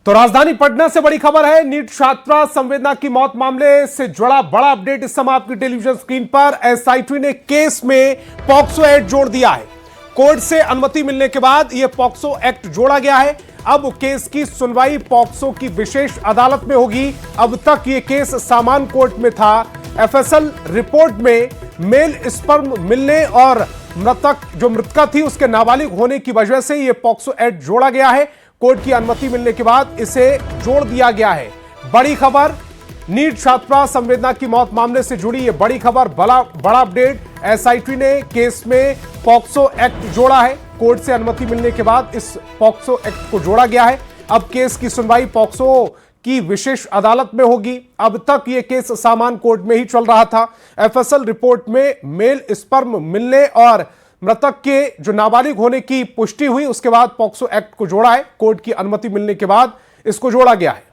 तो राजधानी पटना से बड़ी खबर है। नीट छात्रा संवेदना की मौत मामले से जुड़ा बड़ा अपडेट इस समय आपकी टेलीविजन स्क्रीन पर। एसआईटी ने केस में पॉक्सो एक्ट जोड़ दिया है। कोर्ट से अनुमति मिलने के बाद यह पॉक्सो एक्ट जोड़ा गया है। अब केस की सुनवाई पॉक्सो की विशेष अदालत में होगी। अब तक यह केस सामान्य कोर्ट में था। एफएसएल रिपोर्ट में मेल स्पर्म मिलने और मृतका थी उसके नाबालिग होने की वजह से यह पॉक्सो एक्ट जोड़ा गया है। कोर्ट की अनुमति मिलने के बाद इसे जोड़ दिया गया है। बड़ी खबर, नीट छात्रा संवेदना की मौत मामले से जुड़ी यह बड़ी खबर, बड़ा अपडेट। एसआईटी ने केस में पॉक्सो एक्ट जोड़ा है। कोर्ट से अनुमति मिलने के बाद इस पॉक्सो एक्ट को जोड़ा गया है। अब केस की सुनवाई पॉक्सो की विशेष अदालत में होगी। अब तक यह केस सामान्य कोर्ट में ही चल रहा था। एफएसएल रिपोर्ट में मेल स्पर्म मिलने और मृतक के जो नाबालिग होने की पुष्टि हुई, उसके बाद पॉक्सो एक्ट को जोड़ा है। कोर्ट की अनुमति मिलने के बाद इसको जोड़ा गया है।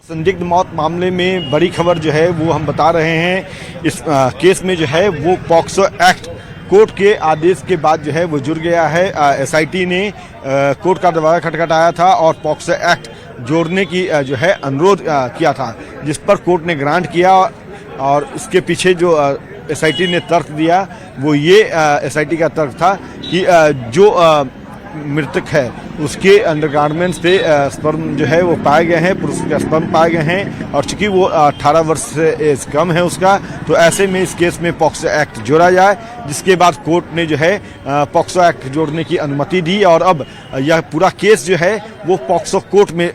संदिग्ध मौत मामले में बड़ी खबर जो है वो हम बता रहे हैं। इस केस में जो है वो पॉक्सो एक्ट कोर्ट के आदेश के बाद जो है वो जुड़ गया है। एसआईटी ने कोर्ट का दरवाजा खटखटाया था और पॉक्सो एक्ट जोड़ने की जो है अनुरोध किया था, जिस पर कोर्ट ने ग्रांट किया। और इसके पीछे जो एसआईटी ने तर्क दिया वो ये एसआईटी का तर्क था कि जो मृतक है उसके अंडरगारमेंट्स पे स्पर्म जो है वो पाए गए हैं, पुरुष के स्पर्म पाए गए हैं। और चूंकि वो 18 वर्ष से एज कम है उसका, तो ऐसे में इस केस में पॉक्सो एक्ट जोड़ा जाए, जिसके बाद कोर्ट ने जो है पॉक्सो एक्ट जोड़ने की अनुमति दी। और अब यह पूरा केस जो है वो पॉक्सो कोर्ट में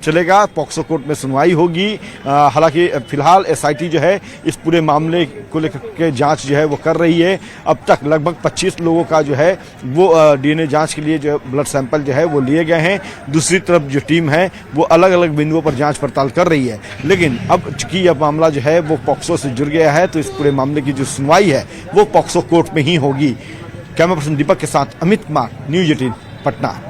चलेगा, पॉक्सो कोर्ट में सुनवाई होगी। हालांकि फिलहाल एसआईटी जो है इस पूरे मामले को लेकर के जांच जो है वो कर रही है। अब तक लगभग 25 लोगों का जो है वो डीएनए जांच के लिए जो ब्लड सैंपल जो है वो लिए गए हैं। दूसरी तरफ जो टीम है वो अलग अलग बिंदुओं पर जांच पड़ताल कर रही है। लेकिन अब चूंकि यह मामला जो है वो पॉक्सो से जुड़ गया है, तो इस पूरे मामले की जो सुनवाई है वो पॉक्सो कोर्ट में ही होगी। कैमरा पर्सन दीपक के साथ अमित कुमार, न्यूज 18 पटना।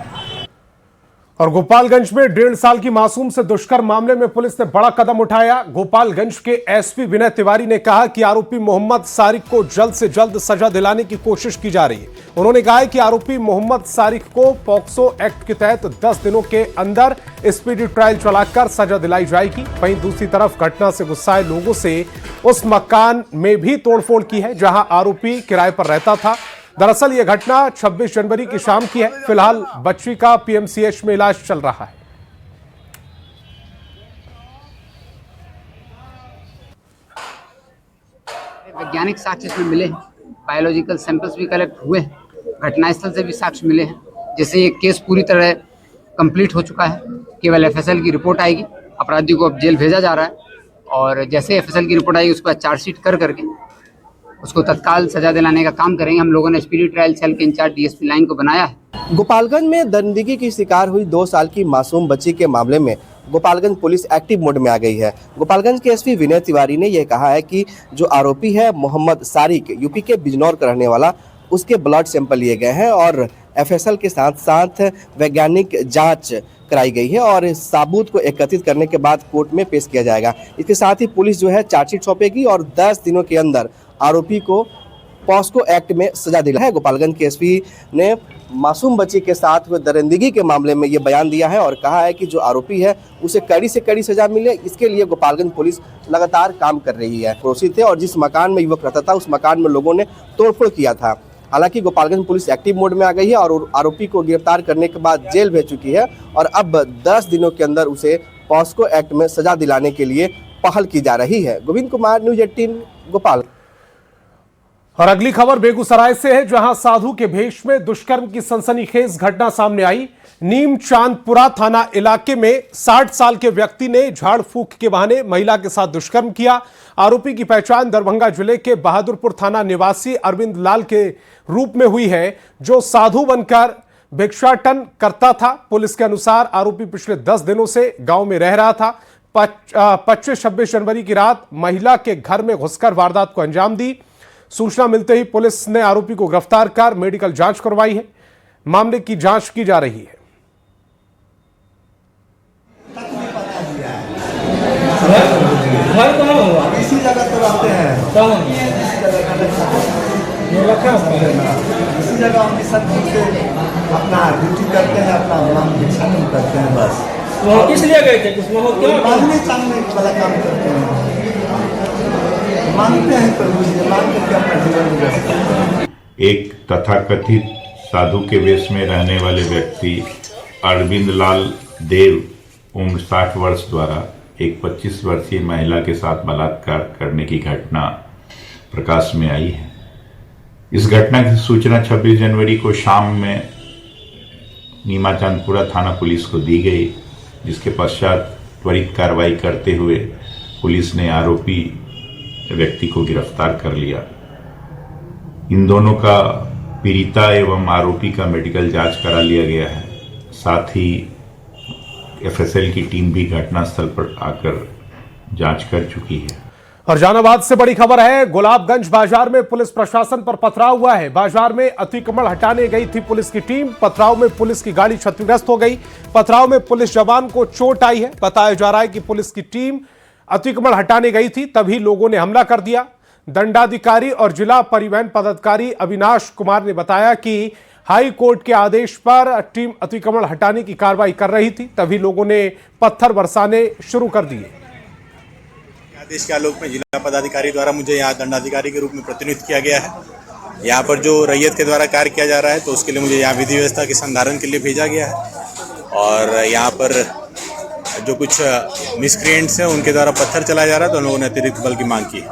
और गोपालगंज में 1.5 साल की मासूम से दुष्कर्म मामले में पुलिस ने बड़ा कदम उठाया। गोपालगंज के एसपी विनय तिवारी ने कहा कि आरोपी मोहम्मद सारिक को जल्द से जल्द सजा दिलाने की कोशिश की जा रही है। उन्होंने कहा है कि आरोपी मोहम्मद सारिक को पॉक्सो एक्ट के तहत 10 दिनों के अंदर स्पीडी ट्रायल चलाकर सजा दिलाई जाएगी। वहीं दूसरी तरफ घटना से गुस्साए लोगों से उस मकान में भी तोड़फोड़ की है जहां आरोपी किराए पर रहता था। दरअसल यह घटना 26 जनवरी की शाम की है। फिलहाल बच्ची का पीएमसीएच में इलाज चल रहा है। वैज्ञानिक साक्ष्य इसमें मिले हैं, बायोलॉजिकल सैंपल्स भी कलेक्ट हुए हैं, घटनास्थल से भी साक्ष्य मिले हैं। जैसे ये केस पूरी तरह कंप्लीट हो चुका है, केवल एफएसएल की रिपोर्ट आएगी। अपराधी को अब जेल भेजा जा रहा है और जैसे एफएसएल की रिपोर्ट आएगी उसके बाद चार्जशीट करके उसको तत्काल सजा दिलाने का काम करेंगे। हम लोगों ने स्पीडी ट्रायल सेल के इंचार्ज डीएसपी लाइन को बनाया है। गोपालगंज में दरिंदगी की शिकार हुई 2 साल की मासूम बच्ची के मामले में गोपालगंज पुलिस एक्टिव मोड में आ गई है। गोपालगंज के एसपी विनय तिवारी ने यह कहा है कि जो आरोपी है मोहम्मद सारिक, यूपी के बिजनौर का रहने वाला, उसके ब्लड सैंपल लिए गए हैं और एफएसएल के साथ साथ वैज्ञानिक जांच कराई गई है और सबूत को एकत्रित करने के बाद कोर्ट में पेश किया जाएगा। इसके साथ ही पुलिस जो है चार्जशीट सौंपेगी और 10 दिनों के अंदर आरोपी को पॉक्सो एक्ट में सजा दिला है। गोपालगंज के एसपी ने मासूम बच्ची के साथ हुए दरिंदगी के मामले में ये बयान दिया है और कहा है कि जो आरोपी है उसे कड़ी से कड़ी सजा मिले, इसके लिए गोपालगंज पुलिस लगातार काम कर रही है। पड़ोसी थे और जिस मकान में युवक रहता था उस मकान में लोगों ने तोड़फोड़ किया था। हालांकि गोपालगंज पुलिस एक्टिव मोड में आ गई है और आरोपी को गिरफ्तार करने के बाद जेल भेज चुकी है और अब 10 दिनों के अंदर उसे पॉक्सो एक्ट में सजा दिलाने के लिए पहल की जा रही है। गोविंद कुमार, न्यूज 18 गोपाल। और अगली खबर बेगूसराय से है, जहां साधु के भेष में दुष्कर्म की सनसनीखेज घटना सामने आई। नीम चांदपुरा थाना इलाके में 60 साल के व्यक्ति ने झाड़ फूंक के बहाने महिला के साथ दुष्कर्म किया। आरोपी की पहचान दरभंगा जिले के बहादुरपुर थाना निवासी अरविंद लाल के रूप में हुई है, जो साधु बनकर भिक्षाटन करता था। पुलिस के अनुसार आरोपी पिछले 10 दिनों से गांव में रह रहा था। 25-26 जनवरी की रात महिला के घर में घुसकर वारदात को अंजाम दी। सूचना मिलते ही पुलिस ने आरोपी को गिरफ्तार कर मेडिकल जांच करवाई है। मामले की जांच की जा रही है। इसी जगह तो रहते हैं, इसी जगह हम सब अपना ड्यूटी करते हैं, अपना नाम भिक्षा नहीं करते हैं बस। वो किस लिए गए थे? कुछ वो क्यों? मांगने चांगने वाला काम करते हैं, मांगते हैं प्रभु जी, मांग करके अपना जीवन में व्यस्त करते हैं। एक तथाकथित साधु के वेश में रहने वाले व्यक्ति अरविंद लाल देव उम्र 60 वर्ष द्वारा एक 25 वर्षीय महिला के साथ बलात्कार करने की घटना प्रकाश में आई है। इस घटना की सूचना 26 जनवरी को शाम में नीमाचांदपुरा थाना पुलिस को दी गई, जिसके पश्चात त्वरित कार्रवाई करते हुए पुलिस ने आरोपी व्यक्ति को गिरफ्तार कर लिया। इन दोनों का पीड़िता एवं आरोपी का मेडिकल जांच करा लिया गया है। साथ ही एफएसएल की टीम भी घटनास्थल पर आकर जांच कर चुकी है। और जहानाबाद से बड़ी खबर है, गुलाबगंज बाजार में पुलिस प्रशासन पर पथराव हुआ है। बाजार में अतिक्रमण हटाने गई थी पुलिस की टीम, पथराव में पुलिस की गाड़ी क्षतिग्रस्त हो गई। पथराव में पुलिस जवान को चोट आई है। बताया जा रहा है कि पुलिस की टीम अतिक्रमण हटाने गई थी, तभी लोगों ने हमला कर दिया। दंडाधिकारी और जिला परिवहन पदाधिकारी अविनाश कुमार ने बताया कि हाई कोर्ट के आदेश पर टीम अतिक्रमण हटाने की कार्रवाई कर रही थी, तभी लोगों ने पत्थर बरसाने शुरू कर दिए। आदेश के आलोक में जिला पदाधिकारी द्वारा मुझे यहाँ दंडाधिकारी के रूप में प्रतिनियुक्त किया गया है। यहाँ पर जो रैयत के द्वारा कार्य किया जा रहा है, तो उसके लिए मुझे यहाँ विधि व्यवस्था के संधारण के लिए भेजा गया है। और यहाँ पर जो कुछ मिसक्रिएंट्स हैं उनके द्वारा पत्थर चलाया जा रहा है, तो उन लोगों ने अतिरिक्त बल की मांग की है।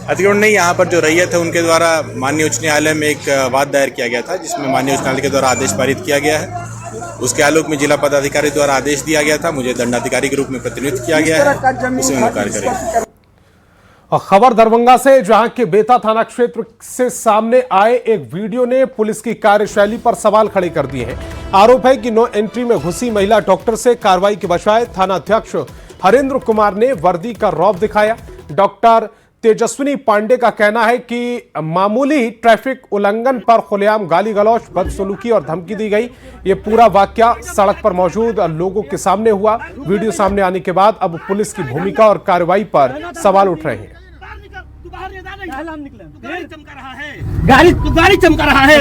अतिक्रमण नहीं, यहाँ पर जो रैयत है उनके द्वारा माननीय उच्च न्यायालय में एक वाद दायर किया गया था, जिसमें माननीय उच्च न्यायालय के द्वारा आदेश पारित किया गया है। उसके आलोक में जिला पदाधिकारी द्वारा आदेश दिया गया था, मुझे दंडाधिकारी के रूप में प्रतिनियुक्त किया गया है, उसी में कार्य करेंगे। और खबर दरभंगा से, जहां के बेता थाना क्षेत्र से सामने आए एक वीडियो ने पुलिस की कार्यशैली पर सवाल खड़े कर दिए हैं। आरोप है कि नो एंट्री में घुसी महिला डॉक्टर से कार्रवाई के बजाय थाना अध्यक्ष हरेंद्र कुमार ने वर्दी का रौब दिखाया। डॉक्टर तेजस्विनी पांडे का कहना है कि मामूली ट्रैफिक उल्लंघन पर खुलेआम गाली गलौज, बदसलूकी और धमकी दी गई। ये पूरा वाकया सड़क पर मौजूद लोगों के सामने हुआ। वीडियो सामने आने के बाद अब पुलिस की भूमिका और कार्रवाई पर सवाल उठ रहे हैं। गाड़ी चमका रहा है,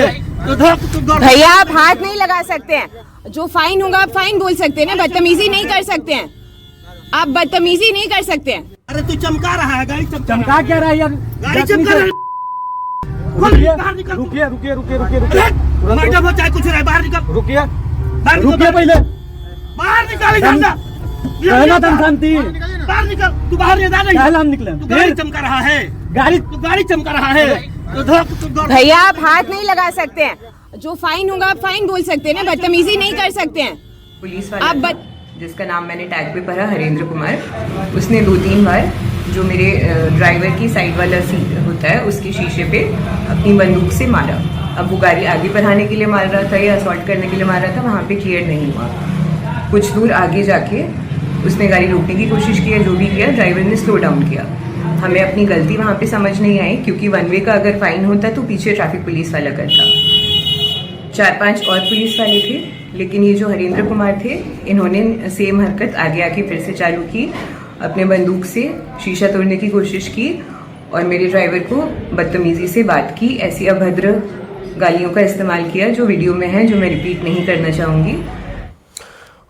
भैया आप हाथ नहीं लगा सकते हैं। जो फाइन होगा आप फाइन बोल सकते हैं ना, बदतमीजी नहीं कर सकते हैं। आप बदतमीजी नहीं कर सकते हैं। अरे तू चमका रहा है, गाड़ी चमका क्या रहा है यार? गाड़ी चमका रहा है। रुकिए रुकिए रुकिए रुकिए रुकिए, मैडम हो चाहे कुछ रहे, बाहर निकल। रुकिए रुकिए, पहले बाहर निकाल। कहना था शांति, बाहर निकल। तू बाहर नहीं जा रहा, हम निकले। तू गाड़ी चमका रहा है, गाड़ी चमका रहा है। भैया आप हाथ नहीं लगा सकते हैं। जो फाइन होगा आप फाइन बोल सकते हैं ना, बदतमीजी नहीं कर सकते हैं। पुलिस वाला जिसका नाम मैंने टैग पे पढ़ा, हरेंद्र कुमार, उसने 2-3 बार जो मेरे ड्राइवर की साइड वाला सीट होता है उसके शीशे पे अपनी बंदूक से मारा। अब वो गाड़ी आगे बढ़ाने के लिए मार रहा था या असॉल्ट करने के लिए मार रहा था, वहाँ पे क्लियर नहीं हुआ। कुछ दूर आगे जाके उसने गाड़ी रोकने की कोशिश की, जो भी किया ड्राइवर ने स्लो डाउन किया। हमें अपनी गलती वहाँ पे समझ नहीं आई, क्योंकि 1 वे का अगर फाइन होता तो पीछे ट्रैफिक पुलिस वाला करता। 4-5 और पुलिस वाले थे, लेकिन ये जो हरेंद्र कुमार थे, इन्होंने सेम हरकत आगे आके फिर से चालू की। अपने बंदूक से शीशा तोड़ने की कोशिश की और मेरे ड्राइवर को बदतमीजी से बात की। ऐसी अभद्र गालियों का इस्तेमाल किया जो वीडियो में है, जो मैं रिपीट नहीं करना चाहूँगी।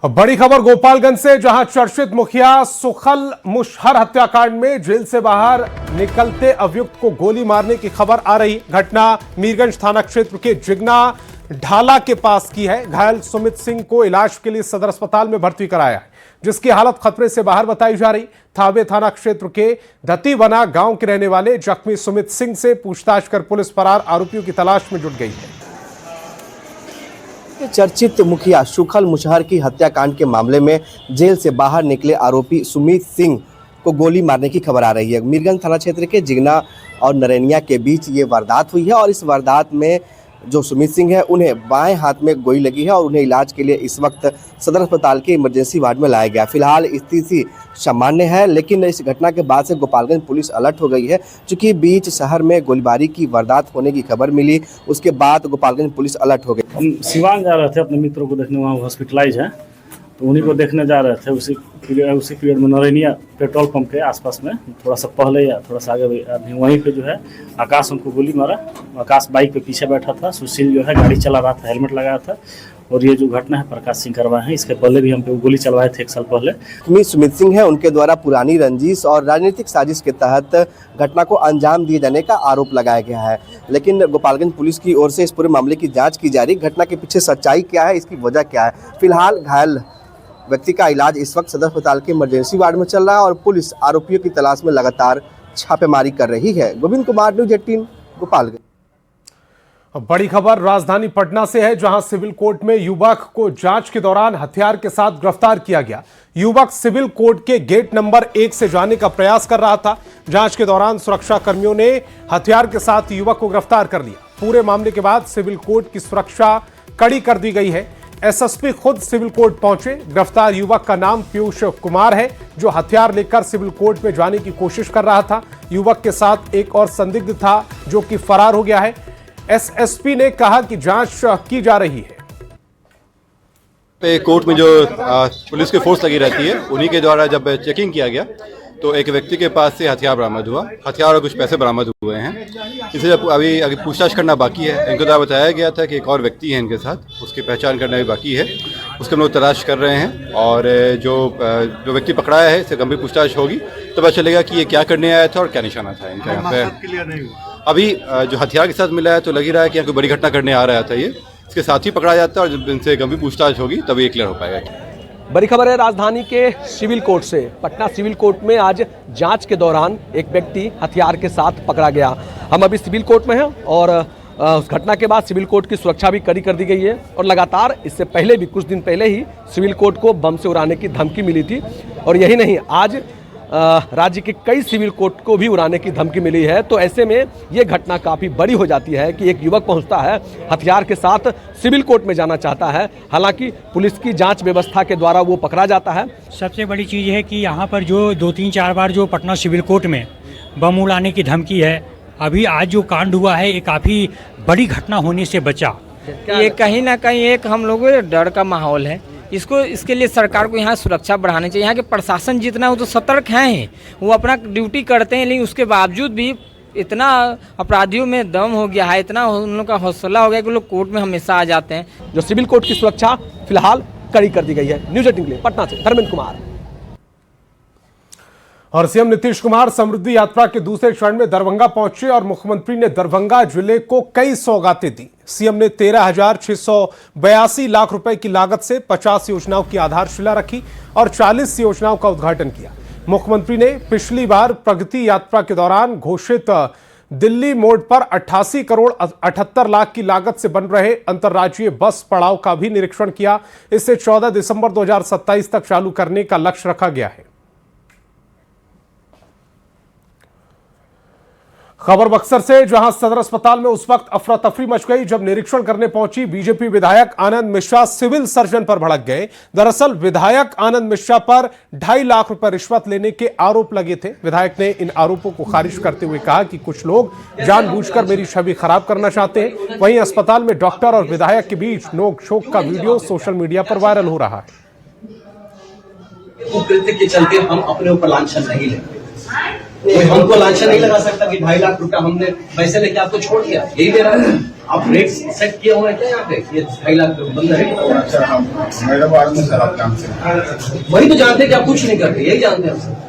बड़ी खबर गोपालगंज से, जहां चर्चित मुखिया सुखल मुशहर हत्याकांड में जेल से बाहर निकलते अभियुक्त को गोली मारने की खबर आ रही। घटना मीरगंज थाना क्षेत्र के जिगना ढाला के पास की है। घायल सुमित सिंह को इलाज के लिए सदर अस्पताल में भर्ती कराया है, जिसकी हालत खतरे से बाहर बताई जा रही। थावे थाना क्षेत्र के धतीवना गांव के रहने वाले जख्मी सुमित सिंह से पूछताछ कर पुलिस फरार आरोपियों की तलाश में जुट गई है। चर्चित मुखिया सुखल मुशहर की हत्याकांड के मामले में जेल से बाहर निकले आरोपी सुमित सिंह को गोली मारने की खबर आ रही है। मीरगंज थाना क्षेत्र के जिगना और नरैनिया के बीच ये वारदात हुई है और इस वारदात में जो सुमित सिंह है उन्हें बाएं हाथ में गोली लगी है और उन्हें इलाज के लिए इस वक्त सदर अस्पताल के इमरजेंसी वार्ड में लाया गया। फिलहाल स्थिति सामान्य है, लेकिन इस घटना के बाद से गोपालगंज पुलिस अलर्ट हो गई है। चूंकि बीच शहर में गोलीबारी की वारदात होने की खबर मिली, उसके बाद गोपालगंज पुलिस अलर्ट हो गई। हम सिवान जा रहे थे अपने मित्रों को देखने, वहाँ हॉस्पिटलाइज है, तो उन्हीं को देखने जा रहे थे। उसी पीरियड में नरैनिया पेट्रोल पंप के आसपास में थोड़ा सा पहले या थोड़ा सा आगे अभी वहीं पे जो है आकाश उनको गोली मारा। आकाश बाइक पे पीछे बैठा था, सुशील जो है गाड़ी चला रहा था, हेलमेट लगाया था। और ये जो घटना है प्रकाश सिंह करवाए हैं, इसके पहले भी हम पे गोली चलवाए थे 1 साल पहले। सुमित सिंह है, उनके द्वारा पुरानी रंजिश और राजनीतिक साजिश के तहत घटना को अंजाम दिए जाने का आरोप लगाया गया है। लेकिन गोपालगंज पुलिस की ओर से इस पूरे मामले की जांच की जा रही। घटना के पीछे सच्चाई क्या है, इसकी वजह क्या है। फिलहाल घायल व्यक्ति का इलाज इस वक्त सदर अस्पताल के इमरजेंसी वार्ड में चल रहा है और पुलिस आरोपियों की तलाश में लगातार छापेमारी कर रही है। गोविंद कुमार, न्यूज़ 18, गोपालगंज। बड़ी खबर राजधानी पटना से है, जहां सिविल कोर्ट में युवक को जांच के दौरान हथियार के साथ गिरफ्तार किया गया। युवक सिविल कोर्ट के गेट नंबर 1 से जाने का प्रयास कर रहा था। जांच के दौरान सुरक्षा कर्मियों ने हथियार के साथ युवक को गिरफ्तार कर लिया। पूरे मामले के बाद सिविल कोर्ट की सुरक्षा कड़ी कर दी गई है। एसएसपी खुद सिविल कोर्ट पहुंचे। गिरफ्तार युवक का नाम पीयूष कुमार है, जो हथियार लेकर सिविल कोर्ट में जाने की कोशिश कर रहा था। युवक के साथ एक और संदिग्ध था, जो कि फरार हो गया है। एसएसपी ने कहा कि जांच की जा रही है। कोर्ट में जो पुलिस की फोर्स लगी रहती है, उन्हीं के द्वारा जब चेकिंग किया गया तो एक व्यक्ति के पास से हथियार बरामद हुआ। हथियार और कुछ पैसे बरामद हुए हैं। इसे अभी पूछताछ करना बाकी है। इनको द्वारा बताया गया था कि एक और व्यक्ति है इनके साथ, उसकी पहचान करना भी बाकी है। उसके हम लोग तलाश कर रहे हैं और जो व्यक्ति पकड़ाया है इससे गंभीर पूछताछ होगी तो पता चलेगा कि ये क्या करने आया था और क्या निशाना था इनका यहाँ पे। अभी जो हथियार के साथ मिला है तो लग ही रहा है कि यहाँ कोई बड़ी घटना करने आ रहा था ये। इसके साथ ही पकड़ा जाता है और जब इनसे गंभीर पूछताछ होगी तभी ये क्लियर हो पाएगा। बड़ी खबर है राजधानी के सिविल कोर्ट से। पटना सिविल कोर्ट में आज जांच के दौरान एक व्यक्ति हथियार के साथ पकड़ा गया। हम अभी सिविल कोर्ट में हैं और उस घटना के बाद सिविल कोर्ट की सुरक्षा भी कड़ी कर दी गई है और लगातार इससे पहले भी कुछ दिन पहले ही सिविल कोर्ट को बम से उड़ाने की धमकी मिली थी। और यही नहीं, आज राज्य के कई सिविल कोर्ट को भी उड़ाने की धमकी मिली है। तो ऐसे में ये घटना काफ़ी बड़ी हो जाती है कि एक युवक पहुंचता है, हथियार के साथ सिविल कोर्ट में जाना चाहता है। हालांकि पुलिस की जांच व्यवस्था के द्वारा वो पकड़ा जाता है। सबसे बड़ी चीज़ है कि यहाँ पर जो 2-3-4 बार जो पटना सिविल कोर्ट में बम उड़ाने की धमकी है, अभी आज जो कांड हुआ है ये काफ़ी बड़ी घटना होने से बचा। ये कहीं ना कहीं एक हम लोगों को डर का माहौल है। इसके लिए सरकार को यहाँ सुरक्षा बढ़ानी चाहिए। यहाँ के प्रशासन जितना वो तो सतर्क हैं ही, वो अपना ड्यूटी करते हैं, लेकिन उसके बावजूद भी इतना अपराधियों में दम हो गया है, इतना उन लोग का हौसला हो गया कि लोग कोर्ट में हमेशा आ जाते हैं। जो सिविल कोर्ट की सुरक्षा फिलहाल कड़ी कर दी गई है। न्यूज़ 18 के लिए पटना से धर्मेंद्र कुमार। और सीएम नीतीश कुमार समृद्धि यात्रा के दूसरे चरण में दरभंगा पहुंचे और मुख्यमंत्री ने दरभंगा जिले को कई सौगातें दी। सीएम ने 13,682 लाख रुपए की लागत से 50 योजनाओं की आधारशिला रखी और 40 योजनाओं का उद्घाटन किया। मुख्यमंत्री ने पिछली बार प्रगति यात्रा के दौरान घोषित दिल्ली मोड़ पर 88 करोड़ 78 लाख की लागत से बन रहे अंतर्राज्यीय बस पड़ाव का भी निरीक्षण किया। इसे 14 दिसंबर 2027 तक चालू करने का लक्ष्य रखा गया है। खबर बक्सर से, जहां सदर अस्पताल में उस वक्त अफरा तफरी मच गई जब निरीक्षण करने पहुंची बीजेपी विधायक आनंद मिश्रा सिविल सर्जन पर भड़क गए। दरअसल विधायक आनंद मिश्रा पर 2.5 लाख रुपए रिश्वत लेने के आरोप लगे थे। विधायक ने इन आरोपों को खारिज करते हुए कहा कि कुछ लोग जानबूझकर मेरी छवि खराब करना चाहते हैं। वहीं अस्पताल में डॉक्टर और विधायक के बीच नोक-झोंक का वीडियो सोशल मीडिया पर वायरल हो रहा है। कुकृत्य के चलते हम अपने ऊपर लांछन नहीं लेते। कोई हमको लांछन नहीं लगा सकता कि 2.5 लाख रुपया हमने पैसे लेके आपको छोड़ दिया। यही दे रहा है। आप रेट सेट किए हुए हैं क्या यहाँ पे? ये 2.5 लाख बंद है। वही तो जानते हैं कि आप कुछ नहीं करते, यही जानते हैं।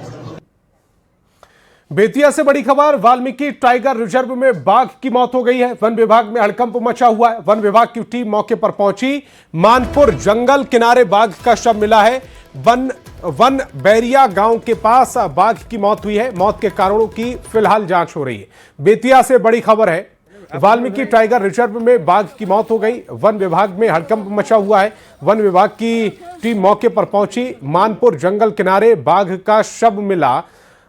बेतिया से बड़ी खबर, वाल्मीकि टाइगर रिजर्व में बाघ की मौत हो गई है। वन विभाग में हड़कंप मचा हुआ है। वन विभाग की टीम मौके पर पहुंची। मानपुर जंगल किनारे बाघ का शव मिला है। वन बैरिया गांव के पास बाघ की मौत हुई है। मौत के कारणों की फिलहाल जांच हो रही है। बेतिया से बड़ी खबर है, वाल्मीकि टाइगर रिजर्व में बाघ की मौत हो गई। वन विभाग में हड़कंप मचा हुआ है। वन विभाग की टीम मौके पर पहुंची। मानपुर जंगल किनारे बाघ का शव मिला।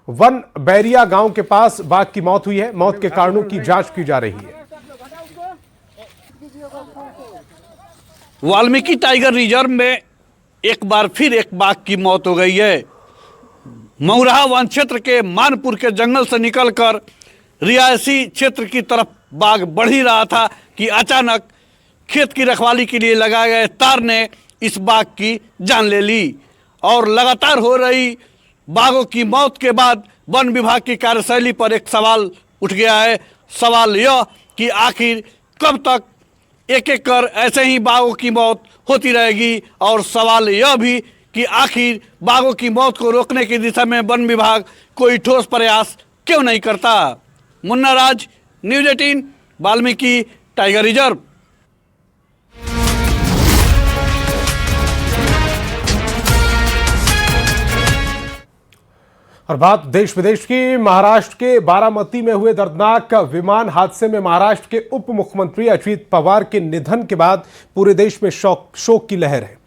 वन बैरिया गांव के पास बाघ की मौत हुई है। मौत के कारणों की जांच की जा रही है। वाल्मीकि टाइगर रिजर्व में एक बार फिर एक बाघ की मौत हो गई है। मऊराहा वन क्षेत्र के मानपुर के जंगल से निकलकर रिहायशी क्षेत्र की तरफ बाघ बढ़ ही रहा था कि अचानक खेत की रखवाली के लिए लगाए गए तार ने इस बाघ की जान ले ली। और लगातार हो रही बाघों की मौत के बाद वन विभाग की कार्यशैली पर एक सवाल उठ गया है। सवाल यह कि आखिर कब तक एक एक कर ऐसे ही बाघों की मौत होती रहेगी, और सवाल यह भी कि आखिर बाघों की मौत को रोकने की दिशा में वन विभाग कोई ठोस प्रयास क्यों नहीं करता। मुन्ना राज, न्यूज़ 18, वाल्मीकि टाइगर रिजर्व। और बात देश विदेश की। महाराष्ट्र के बारामती में हुए दर्दनाक विमान हादसे में महाराष्ट्र के उप मुख्यमंत्री अजित पवार के निधन के बाद पूरे देश में शोक की लहर है।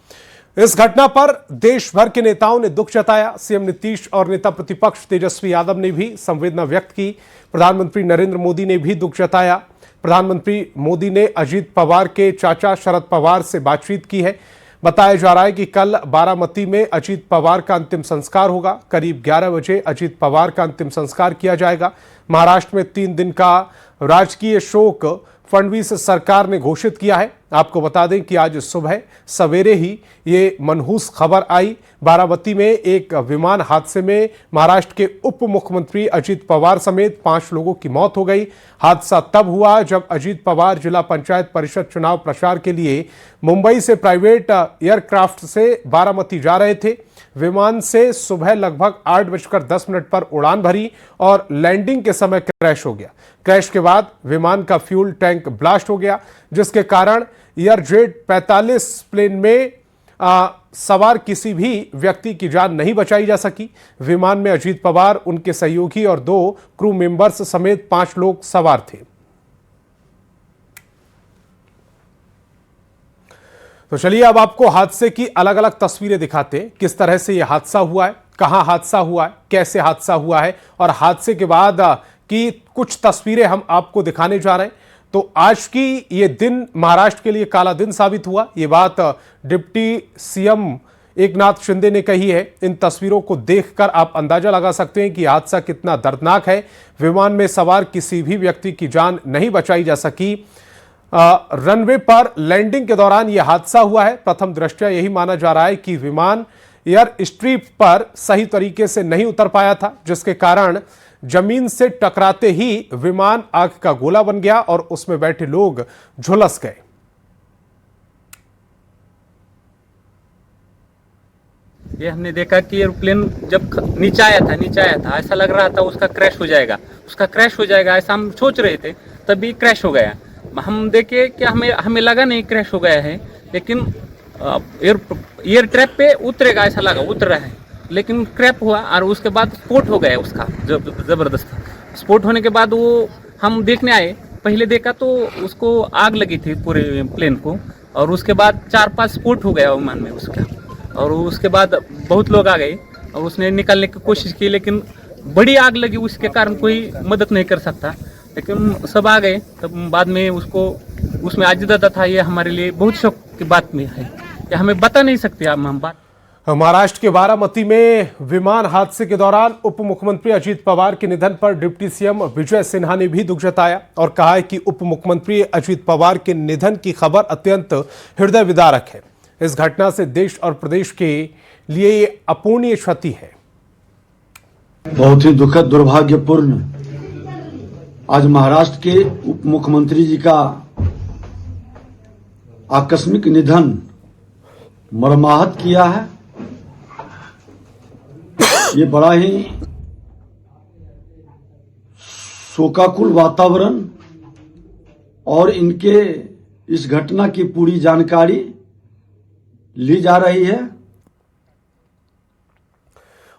इस घटना पर देश भर के नेताओं ने दुख जताया। सीएम नीतीश और नेता प्रतिपक्ष तेजस्वी यादव ने भी संवेदना व्यक्त की। प्रधानमंत्री नरेंद्र मोदी ने भी दुख जताया। प्रधानमंत्री मोदी ने अजित पवार के चाचा शरद पवार से बातचीत की है। बताया जा रहा है कि कल बारामती में अजित पवार का अंतिम संस्कार होगा। करीब 11 बजे अजित पवार का अंतिम संस्कार किया जाएगा। महाराष्ट्र में 3 दिन का राजकीय शोक फडणवीस सरकार ने घोषित किया है। आपको बता दें कि आज सुबह सवेरे ही ये मनहूस खबर आई। बारामती में एक विमान हादसे में महाराष्ट्र के उप मुख्यमंत्री अजित पवार समेत 5 लोगों की मौत हो गई। हादसा तब हुआ जब अजित पवार जिला पंचायत परिषद चुनाव प्रचार के लिए मुंबई से प्राइवेट एयरक्राफ्ट से बारामती जा रहे थे। विमान से सुबह लगभग 8:10 पर उड़ान भरी और लैंडिंग के समय क्रैश हो गया। क्रैश के बाद विमान का फ्यूल टैंक ब्लास्ट हो गया, जिसके कारण एयरजेट 45 प्लेन में सवार किसी भी व्यक्ति की जान नहीं बचाई जा सकी। विमान में अजित पवार, उनके सहयोगी और 2 क्रू मेंबर्स समेत 5 लोग सवार थे। तो चलिए अब आपको हादसे की अलग अलग तस्वीरें दिखाते हैं। किस तरह से यह हादसा हुआ है, कहां हादसा हुआ है, कैसे हादसा हुआ है, और हादसे के बाद की कुछ तस्वीरें हम आपको दिखाने जा रहे हैं। तो आज की ये दिन महाराष्ट्र के लिए काला दिन साबित हुआ। ये बात डिप्टी सीएम एकनाथ शिंदे ने कही है। इन तस्वीरों को देखकर आप अंदाजा लगा सकते हैं कि हादसा कितना दर्दनाक है। विमान में सवार किसी भी व्यक्ति की जान नहीं बचाई जा सकी। रनवे पर लैंडिंग के दौरान यह हादसा हुआ है। प्रथम दृष्टया यही माना जा रहा है कि विमान एयर स्ट्रिप पर सही तरीके से नहीं उतर पाया था, जिसके कारण जमीन से टकराते ही विमान आग का गोला बन गया और उसमें बैठे लोग झुलस गए। ये हमने देखा कि एयरप्लेन जब नीचे आया था ऐसा लग रहा था उसका क्रैश हो जाएगा ऐसा हम सोच रहे थे, तभी क्रैश हो गया। हम देखे कि हमें लगा नहीं क्रैश हो गया है, लेकिन एयर ट्रैप पे उतरेगा ऐसा लगा, उतर रहा है, लेकिन क्रैप हुआ और उसके बाद स्फोट हो गया उसका ज़बरदस्त। स्फोट होने के बाद वो हम देखने आए, पहले देखा तो उसको आग लगी थी पूरे प्लेन को, और उसके बाद 4-5 स्फोट हो गया विमान में उसका, और उसके बाद बहुत लोग आ गए और उसने निकालने की कोशिश की, लेकिन बड़ी आग लगी, उसके कारण कोई मदद नहीं कर सकता, लेकिन सब आ गए। तब बाद में उसको उसमें आजिदा था। ये हमारे लिए बहुत शौक की बात में है, ये हमें बता नहीं सकते हम बात। महाराष्ट्र के बारामती में विमान हादसे के दौरान उप मुख्यमंत्री अजित पवार के निधन पर डिप्टी सीएम विजय सिन्हा ने भी दुख जताया और कहा है कि उप मुख्यमंत्री अजित पवार के निधन की खबर अत्यंत हृदय विदारक है। इस घटना से देश और प्रदेश के लिए ये अपूर्णीय क्षति है। बहुत ही दुखद, दुर्भाग्यपूर्ण आज महाराष्ट्र के उप मुख्यमंत्री जी का आकस्मिक निधन मर्माहत किया है। ये बड़ा ही शोकाकुल वातावरण और इनके इस घटना की पूरी जानकारी ली जा रही है।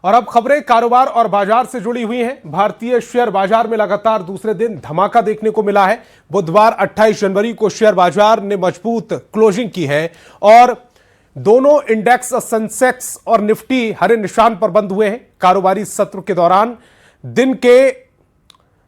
और अब खबरें कारोबार और बाजार से जुड़ी हुई हैं। भारतीय शेयर बाजार में लगातार दूसरे दिन धमाका देखने को मिला है। बुधवार 28 जनवरी को शेयर बाजार ने मजबूत क्लोजिंग की है और दोनों इंडेक्स सेंसेक्स और निफ्टी हरे निशान पर बंद हुए हैं। कारोबारी सत्र के दौरान दिन के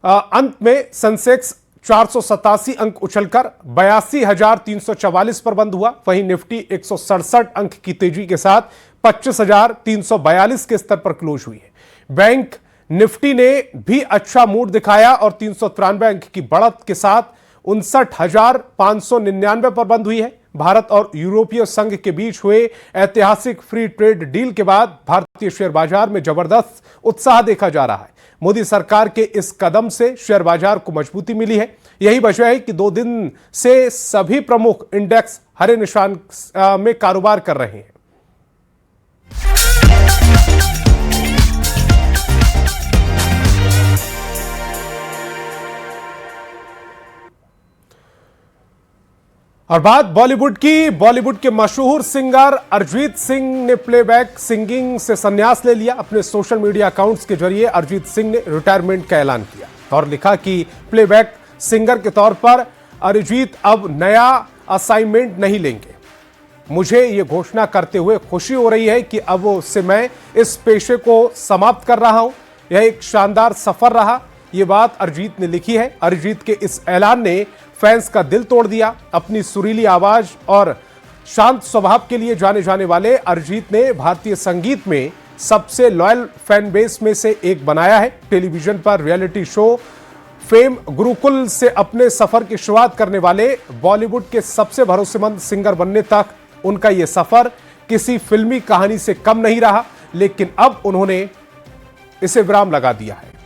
अंत में सेंसेक्स 487 अंक उछलकर 82,344 पर बंद हुआ। वहीं निफ्टी 167 अंक की तेजी के साथ 25,342 के स्तर पर क्लोज हुई है। बैंक निफ्टी ने भी अच्छा मूड दिखाया और 393 अंक की बढ़त के साथ 59,599 पर बंद हुई है। भारत और यूरोपीय संघ के बीच हुए ऐतिहासिक फ्री ट्रेड डील के बाद भारतीय शेयर बाजार में जबरदस्त उत्साह देखा जा रहा है। मोदी सरकार के इस कदम से शेयर बाजार को मजबूती मिली है। यही वजह है कि 2 दिन से सभी प्रमुख इंडेक्स हरे निशान में कारोबार कर रहे हैं। और बात बॉलीवुड की। बॉलीवुड के मशहूर सिंगर अरिजीत सिंह ने प्लेबैक सिंगिंग से संन्यास ले लिया। अपने सोशल मीडिया अकाउंट्स के जरिए अरिजीत सिंह ने रिटायरमेंट का ऐलान किया और लिखा कि प्लेबैक सिंगर के तौर पर अरिजीत अब नया असाइनमेंट नहीं लेंगे। मुझे ये घोषणा करते हुए खुशी हो रही है कि अब से मैं इस पेशे को समाप्त कर रहा हूं। यह एक शानदार सफर रहा। ये बात अरिजीत ने लिखी है। अरिजीत के इस ऐलान ने फैंस का दिल तोड़ दिया। अपनी सुरीली आवाज और शांत स्वभाव के लिए जाने जाने वाले अरिजीत ने भारतीय संगीत में सबसे लॉयल फैन बेस में से एक बनाया है। टेलीविजन पर रियलिटी शो फेम गुरुकुल से अपने सफर की शुरुआत करने वाले बॉलीवुड के सबसे भरोसेमंद सिंगर बनने तक उनका यह सफर किसी फिल्मी कहानी से कम नहीं रहा, लेकिन अब उन्होंने इसे विराम लगा दिया है।